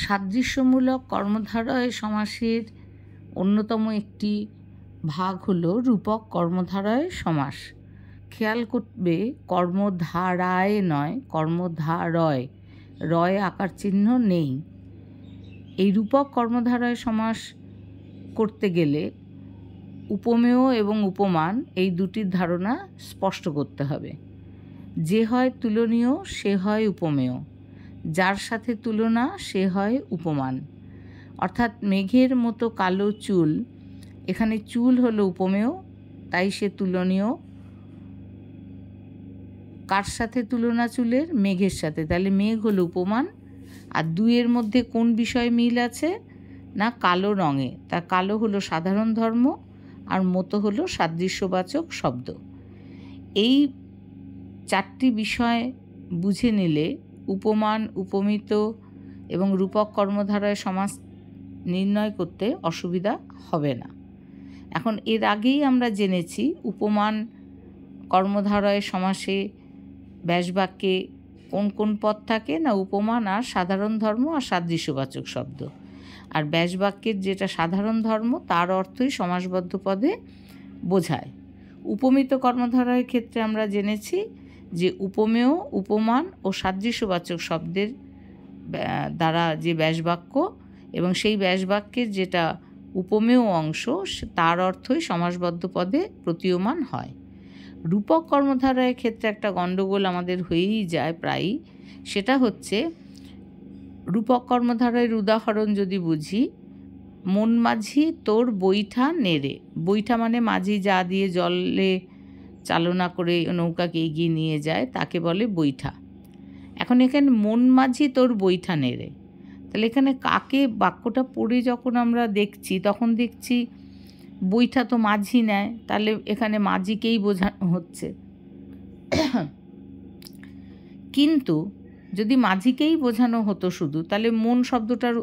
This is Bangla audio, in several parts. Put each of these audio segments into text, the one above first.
সাদৃশ্যমূলক কর্মধারয় সমাসের অন্যতম একটি ভাগ হলো রূপক কর্মধারয় সমাস। খেয়াল করবে কর্মধারায় নয়, কর্মধারয়, রয় আকার চিহ্ন নেই। এই রূপক কর্মধারয় সমাস করতে গেলে উপমেয় এবং উপমান এই দুটির ধারণা স্পষ্ট করতে হবে। যে হয় তুলনীয় সে হয় উপমেয়, যার সাথে তুলনা সে হয় উপমান। অর্থাৎ মেঘের মতো কালো চুল, এখানে চুল হলো উপমেয়, তাই সে তুলনীয়। কার সাথে তুলনা চুলের? মেঘের সাথে, তাহলে মেঘ হলো উপমান। আর দুইয়ের মধ্যে কোন বিষয়ে মিল আছে? না কালো রঙে, তার কালো হলো সাধারণ ধর্ম আর মতো হলো সাদৃশ্যবাচক শব্দ। এই চারটি বিষয় বুঝে নিলে উপমান, উপমিত এবং রূপক কর্মধারয় সমাস নির্ণয় করতে অসুবিধা হবে না। এখন এর আগেই আমরা জেনেছি উপমান কর্মধারয় সমাসে ব্যাসবাক্যে কোন কোন পদ থাকে না উপমান আর সাধারণ ধর্ম আর সাদৃশ্যবাচক শব্দ। আর ব্যাসবাক্যের যেটা সাধারণ ধর্ম তার অর্থই সমাসবদ্ধ পদে বোঝায়। উপমিত কর্মধারয়ের ক্ষেত্রে আমরা জেনেছি যে উপমেয়, উপমান ও সাদৃশ্যবাচক শব্দের দ্বারা যে ব্যাসবাক্য এবং সেই ব্যাসবাক্যের যেটা উপমেয় অংশ তার অর্থই সমাসবদ্ধ পদে প্রতীয়মান হয়। রূপক কর্মধারয়ের ক্ষেত্রে একটা গণ্ডগোল আমাদের হয়েই যায় প্রায়ই, সেটা হচ্ছে রূপক কর্মধারয়ের উদাহরণ যদি বুঝি, মন মাঝি তোর বৈঠা নেড়ে। বৈঠা মানে মাঝি যা দিয়ে জলে চালনা করে নৌকাকে এগিয়ে নিয়ে যায় তাকে বলে বৈঠা। এখন এখানে মন মাঝি তোর বৈঠা নেড়ে, তাহলে এখানে কাকে, বাক্যটা পড়ে যখন আমরা দেখছি তখন দেখছি বৈঠা তো মাঝি নেয়, তাহলে এখানে মাঝিকেই বোঝানো হচ্ছে। কিন্তু যদি মাঝিকেই বোঝানো হতো শুধু, তাহলে মন শব্দটার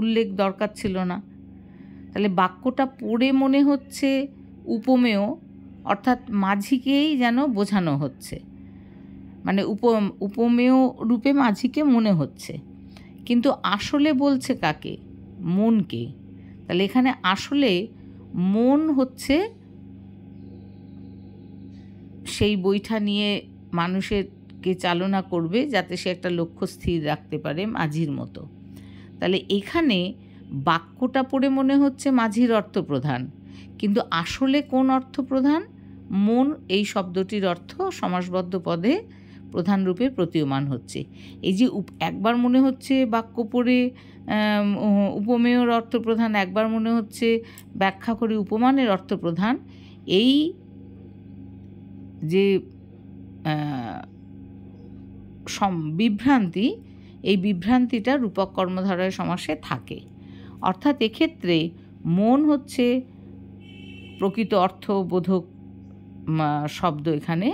উল্লেখ দরকার ছিল না। তাহলে বাক্যটা পড়ে মনে হচ্ছে উপমেয়, অর্থাৎ মাঝিকেই যেন বোঝানো হচ্ছে, মানে উপমেয় রূপে মাঝিকে মনে হচ্ছে, কিন্তু আসলে বলছে কাকে? মনকে। তাহলে এখানে আসলে মন হচ্ছে সেই বৈঠা নিয়ে মানুষেরকে চালনা করবে যাতে সে একটা লক্ষ্য স্থির রাখতে পারে মাঝির মতো। তাহলে এখানে বাক্যটা পড়ে মনে হচ্ছে মাঝির অর্থ প্রধান, কিন্তু আসলে কোন অর্থ প্রধান? মন এই শব্দটির অর্থ সমাসবদ্ধ পদে প্রধান রূপে প্রতীয়মান হচ্ছে। এই যে একবার মনে হচ্ছে বাক্য পড়ে উপমেয়র অর্থ প্রধান, একবার মনে হচ্ছে ব্যাখ্যা করে উপমানের অর্থ প্রধান, এই যে বিভ্রান্তি, এই বিভ্রান্তিটা রূপক কর্মধারয় সমাসে থাকে। অর্থাৎ এক্ষেত্রে মন হচ্ছে প্রকৃত অর্থবোধক শব্দ এখানে,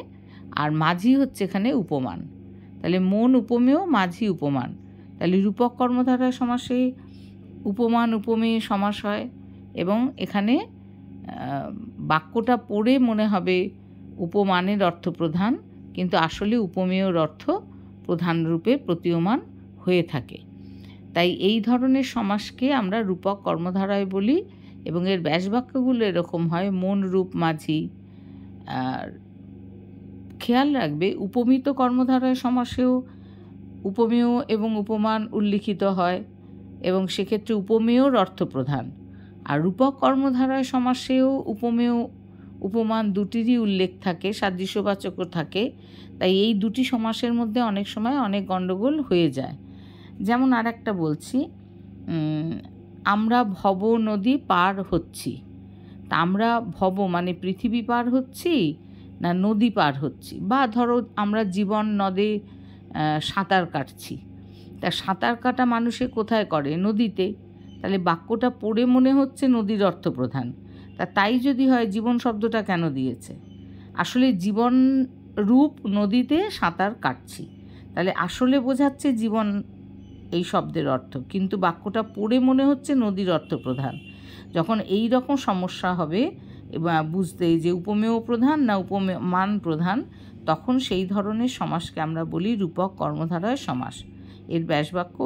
আর মাঝি হচ্ছে এখানে উপমান। তাহলে মন উপমেয়, মাঝি উপমান। তাহলে রূপক কর্মধারয় সমাসে উপমান উপমেয় সমাস হয় এবং এখানে বাক্যটা পড়ে মনে হবে উপমানের অর্থ প্রধান, কিন্তু আসলে উপমেয়র অর্থ প্রধান রূপে প্রতীয়মান হয়ে থাকে। তাই এই ধরনের সমাসকে আমরা রূপক কর্মধারয় বলি এবং এর ব্যাসবাক্যগুলো এরকম হয় মন, রূপ, মাঝি। আর খেয়াল রাখবে উপমিত কর্মধারয় সমাসেও উপমেয় এবং উপমান উল্লিখিত হয় এবং সেক্ষেত্রে উপমেয়র অর্থ প্রধান। আর রূপক কর্মধারয় সমাসেও উপমেয় উপমান দুটিরই উল্লেখ থাকে, সাদৃশ্যবাচকও থাকে। তাই এই দুটি সমাসের মধ্যে অনেক সময় অনেক গণ্ডগোল হয়ে যায়। যেমন আর একটা বলছি, আমরা ভব নদী পার হচ্ছি। তা আমরা ভব মানে পৃথিবী পার হচ্ছি না নদী পার হচ্ছি, বা ধরো আমরা জীবন নদে সাঁতার কাটছি। তা সাঁতার কাটা মানুষে কোথায় করে? নদীতে। তাহলে বাক্যটা পড়ে মনে হচ্ছে নদীর অর্থ প্রধান। তাই যদি হয় জীবন শব্দটা কেন দিয়েছে? আসলে জীবন রূপ নদীতে সাঁতার কাটছি, তাহলে আসলে বোঝাচ্ছে জীবন এই শব্দের অর্থ, কিন্তু বাক্যটা পড়ে মনে হচ্ছে নদীর অর্থ প্রধান। যখন এই রকম সমস্যা হবে বুঝতে যে উপমেয় প্রধান না উপমান প্রধান, তখন সেই ধরনের সমাসকে আমরা বলি রূপক কর্মধারয় সমাস। এর ব্যাসবাক্য